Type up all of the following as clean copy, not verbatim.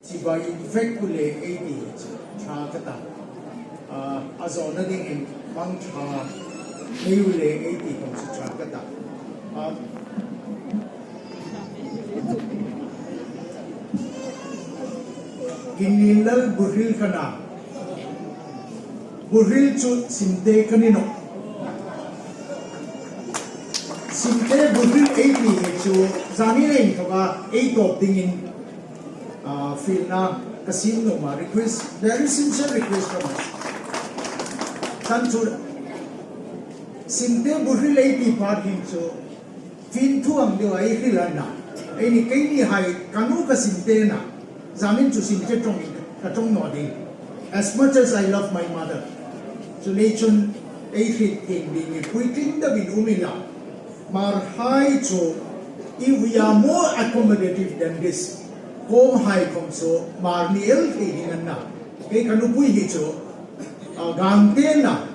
Sibai effectfully 80 chakata. Azonading in Mangcha Mayule 80 comes chakata. Kinilal Buril Kana Buril Chu Sinte Kanino Sinte Buril 80 Chu Zanine Toga 8 of Dingin Filna Casino Ma request, very sincere request from us. Sanchur Sinte Buril 80 part him so Fin Tuam de Aihilana Any Kani Hai Kanuka Sintena Zamin to Sinte Katong Nodi. As much as I love my mother, so Lechon Aihit King being a quickling the Vidumila Marhai Cho, if we are more accommodative than this. Home high come so, Marniel Hidinana, Kanupi Hicho, Gantena,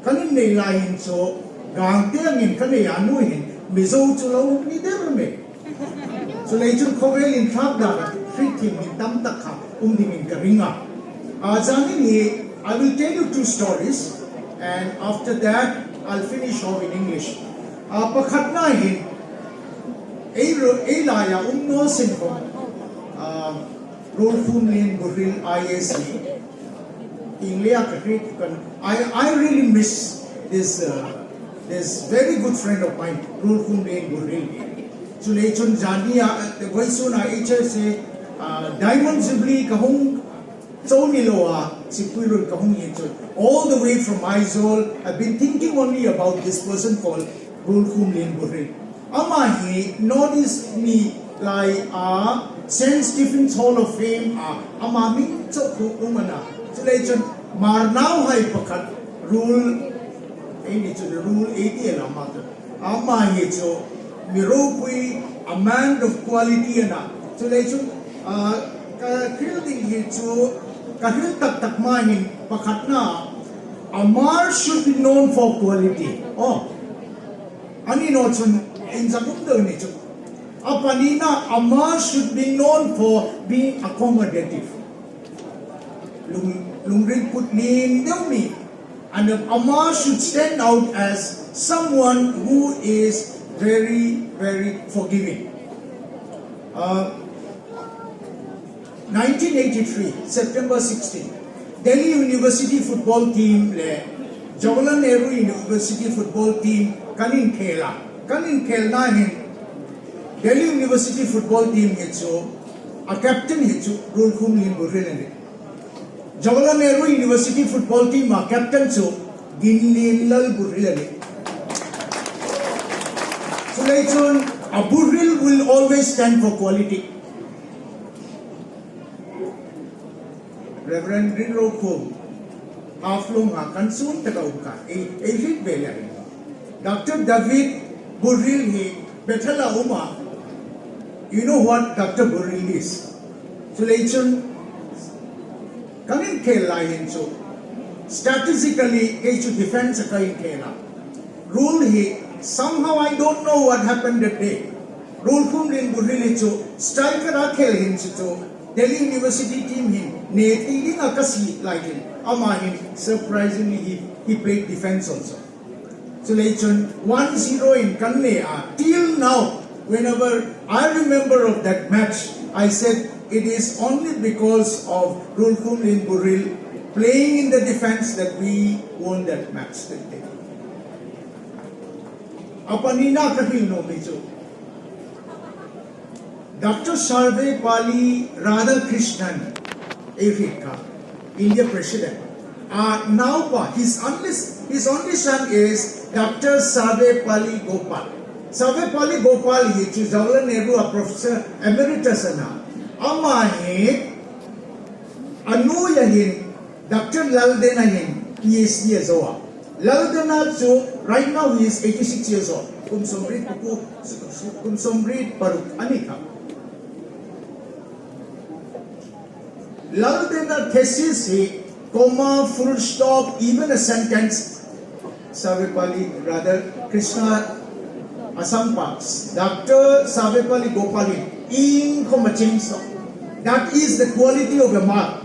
Kanin de Line so, Gantian in Kanayanuhin, Mizo to low Niderme. So later Kovel in Tabda, treat him in Tamtaka, Umding in Karinga. Zanini, I will tell you two stories, and after that, I'll finish off in English. Pakatna hin, Elaya, Sinhom. Rolfun Buril ISC. I really miss this very good friend of mine, Rolfun Buril. So Lechon Jania, the Voisuna HSA, Diamond Zibli Kahung, Soniloa, Sikpui Kahung, all the way from Mizoram. I've been thinking only about this person called Rolfun Buril. Amahi noticed me like St. Stephen's Hall of Fame, Amaming Choku Umana. So legend Marnau Hai Pakat rule the rule 80 and Amata. Amahicho Mirokui, a man of quality and so legend Kilding Hicho Kahil Tak Takmahin Pakatna. Amar should be known for quality. Oh, Ani Nochun in Zakunda Nicho. Apanina, Amar should be known for being accommodative. Lungring put name me. And Amar should stand out as someone who is very, very forgiving. 1983, September 16, Delhi University football team, Jawaharlal Nehru University football team, Kanin Khela hin. Delhi University football team hicho, a captain hicho, Rolfun Buril. Jawaharlal Nehru University football team, a captain so, Ginlal Buril. So Lechon, a Buril will always stand for quality. Reverend Rinroko, Aflong Hakansun Takauka, a hit Bella. Dr. David Buril he, Betala Uma. You know what Dr. Buril is. So Lechon Kanin Kela so statistically Kechu defense a Kain Kela. Rule he somehow I don't know what happened that day. Rule Kumlin Buril so striker Akel him so Delhi University team him Nating Akasi like him. Amahin surprisingly he played defense also. So Lechon 1-0 in Kanlea till now. Whenever I remember of that match, I said it is only because of Rolfun Buril playing in the defense that we won that match that day. Apanina Kahil no Micho. Dr. Sarve Pali Radhakrishnan, Africa, India President. Now his only son is Dr. Sarve Pali Gopal. Sarve Pali Gopal he is Jawaharlal Nehru, a professor emeritus na. Amahe Anu Yahin, Dr. Laldena Hin, PhD as well. Laldena so right now he is 86 years old. Kumsomrit Paruk Anika. Laldena thesis he, comma, full stop, even a sentence. Sarve Pali rather Krishna Assam Parks. Dr. Sarve Pali Gopal in Komaching That is the quality of a mar.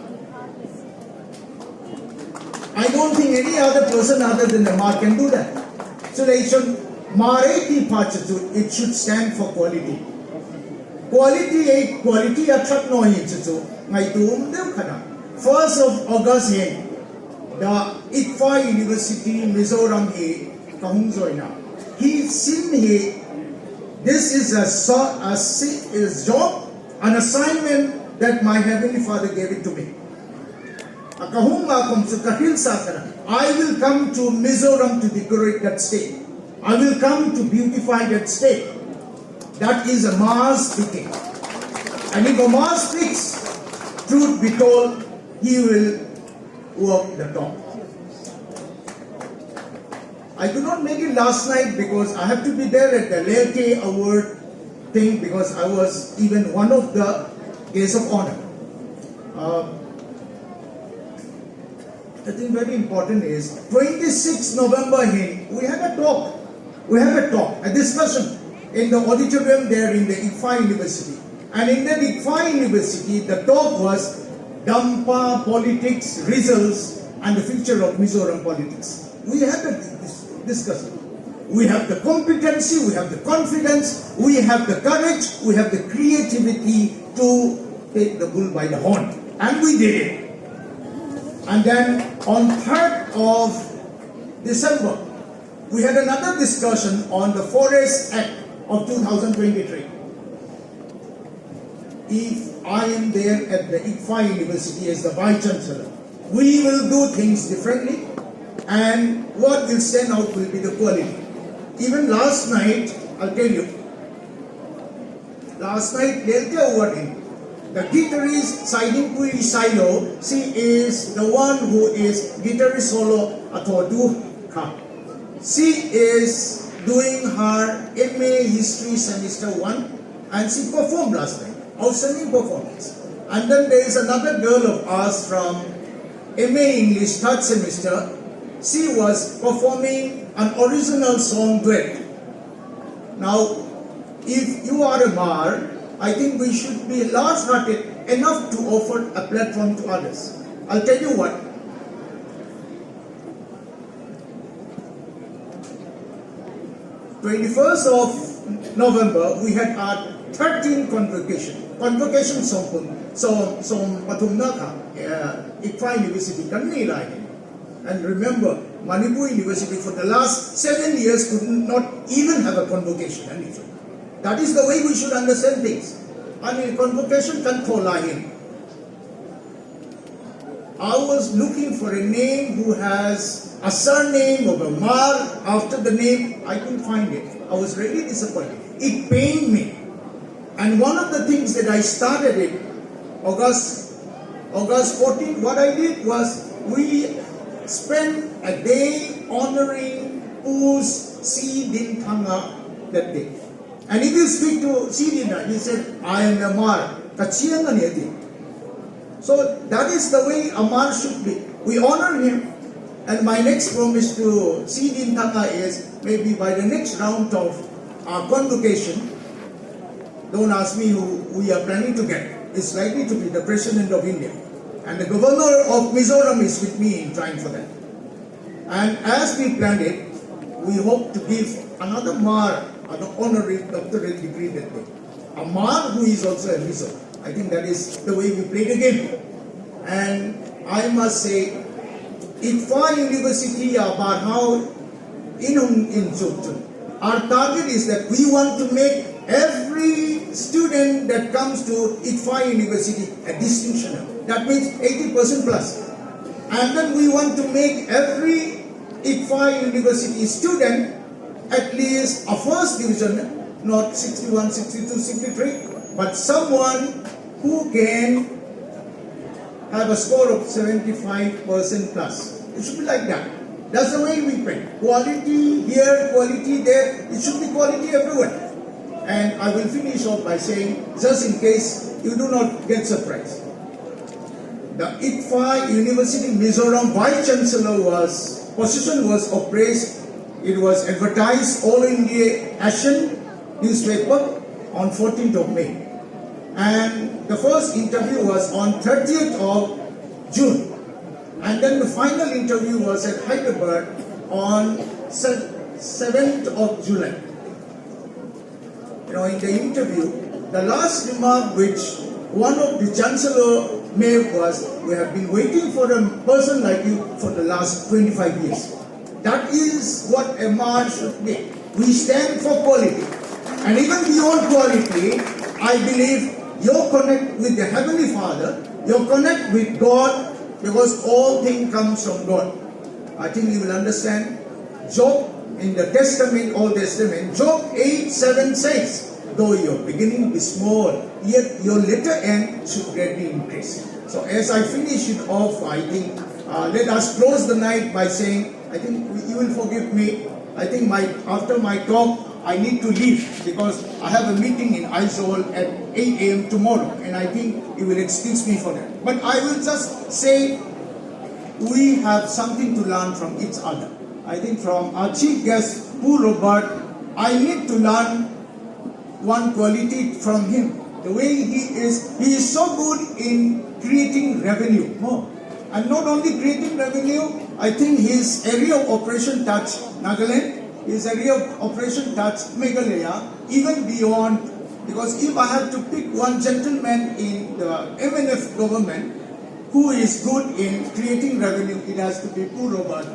I don't think any other person other than the mar can do that. So it should it should stand for quality. Quality attract no hinchu. Ngai tum dem khana. 1st of August here, the Sikpui University Mizoram he kahung joina. He seen he. This is a job, an assignment that my Heavenly Father gave it to me. I will come to Mizoram to decorate that state. I will come to beautify that state. That is a Mars speaking. And if a Mars speaks, truth be told, he will walk the talk. I could not make it last night because I have to be there at the Leite Award thing because I was even one of the guests of honor. I think very important is 26 November here, we had a talk. A discussion in the auditorium there in the Sikpui University. And in the Sikpui University, the talk was Dampa politics, results, and the future of Mizoram politics. We had a discussion. We have the competency, we have the confidence, we have the courage, we have the creativity to take the bull by the horn. And we did it. And then on 3rd of December, we had another discussion on the Forest Act of 2023. If I am there at the Sikpui University as the Vice Chancellor, we will do things differently, and what will stand out will be the quality. Even last night, I'll tell you, the guitarist Sikpui Silo, she is the one who is guitarist solo Atodu Ka. She is doing her MA History Semester 1 and she performed last night. Outstanding performance. And then there is another girl of ours from MA English 3rd semester. She was performing an original song duet. Now, if you are a Mar, I think we should be large-hearted enough to offer a platform to others. I'll tell you what. #21st of November, we had our 13th convocation. Convocation Saipum, Patumnaka, Sikpui University, and remember, Manipur University for the last 7 years could not even have a convocation. That is the way we should understand things. I mean, convocation can call him. I was looking for a name who has a surname of a Mar after the name. I couldn't find it. I was really disappointed. It pained me. And one of the things that I started in August 14, what I did was we spent a day honoring Pu's Si Din Thanga that day. And if you speak to Si Dina, he said, I am a Mar. So that is the way a Mar should be. We honor him. And my next promise to Si Din Thanga is maybe by the next round of our convocation, don't ask me who we are planning to get. It's likely to be the President of India. And the Governor of Mizoram is with me in trying for that. And as we planned it, we hope to give another Mar an honorary doctorate degree that day. A Mar who is also a Mizo. I think that is the way we play the game. And I must say, Sikpui University about how in Chukchun. Our target is that we want to make every student that comes to Sikpui University a distinction. That means 80% plus. And then we want to make every Sikpui University student at least a first division, not 61, 62, 63, but someone who can have a score of 75% plus. It should be like that. That's the way we pray. Quality here, quality there. It should be quality everywhere. And I will finish off by saying, just in case you do not get surprised, the Sikpui University Mizoram Vice Chancellor position was appraised. It was advertised all India Asian newspaper on 14th of May. And the first interview was on 30th of June. And then the final interview was at Hyderabad on 7th of July. In the interview, the last remark which one of the Chancellor made was, "We have been waiting for a person like you for the last 25 years. That is what a man should be. We stand for quality. And even beyond quality, I believe your connect with the Heavenly Father, your connect with God, because all things comes from God." I think you will understand. Job in the Testament, Old Testament, Job 8:7 says, "Though your beginning be small, yet your latter end should greatly increase." So as I finish it off, I think let us close the night by saying, I think you will forgive me. I think after my talk, I need to leave because I have a meeting in Aizawl at 8 a.m. tomorrow, and I think you will excuse me for that. But I will just say we have something to learn from each other. I think from our chief guest, Pu Robert, I need to learn one quality from him. The way he is so good in creating revenue. And not only creating revenue, I think his area of operation touched Nagaland, his area of operation touched Meghalaya, even beyond, because if I have to pick one gentleman in the MNF government who is good in creating revenue, it has to be Pu Robert.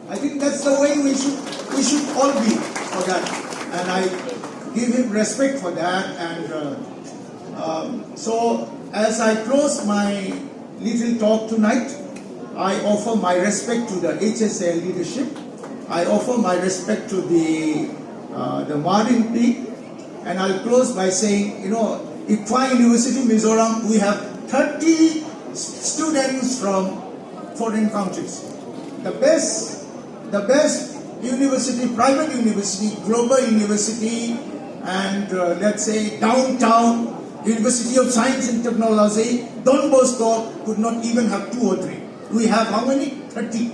I think that's the way we should all be for that. And I give him respect for that. And so as I close my little talk tonight, I offer my respect to the HSA leadership. I offer my respect to the Marine Peak. And I'll close by saying, Sikpui University, Mizoram, we have 30 students from foreign countries. The best university, private university, global university, and let's say downtown, University of Science and Technology, Don Bosco could not even have 2 or 3. We have how many? 30.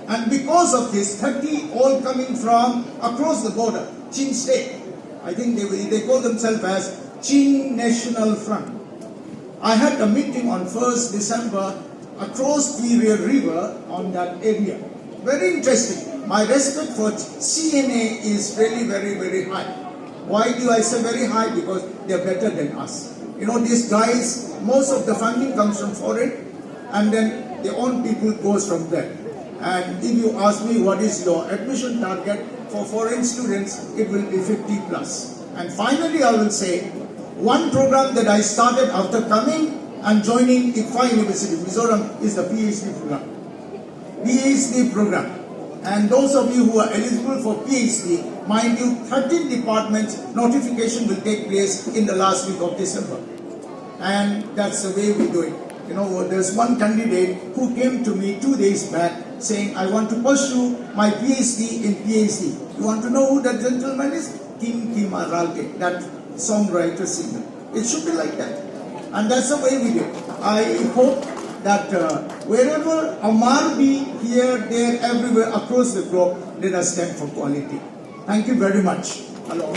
And because of this, 30 all coming from across the border, Chin State. I think they call themselves as Chin National Front. I had a meeting on 1st December across Period River on that area. Very interesting. My respect for CNA is really very, very high. Why do I say very high? Because they're better than us. These guys, most of the funding comes from foreign, and then their own people goes from there. And if you ask me what is your admission target for foreign students, it will be 50 plus. And finally, I will say, one program that I started after coming and joining Sikpui University, Mizoram, is the PhD program. PhD program. And those of you who are eligible for PhD, mind you, 13 departments notification will take place in the last week of December. And that's the way we do it. There's one candidate who came to me 2 days back saying, "I want to pursue my PhD in PhD." You want to know who that gentleman is? Kim Kimaralte, that songwriter singer. It should be like that. And that's the way we do it. I hope that wherever Amar be, here, there, everywhere across the globe, let us stand for quality. Thank you very much. Hello.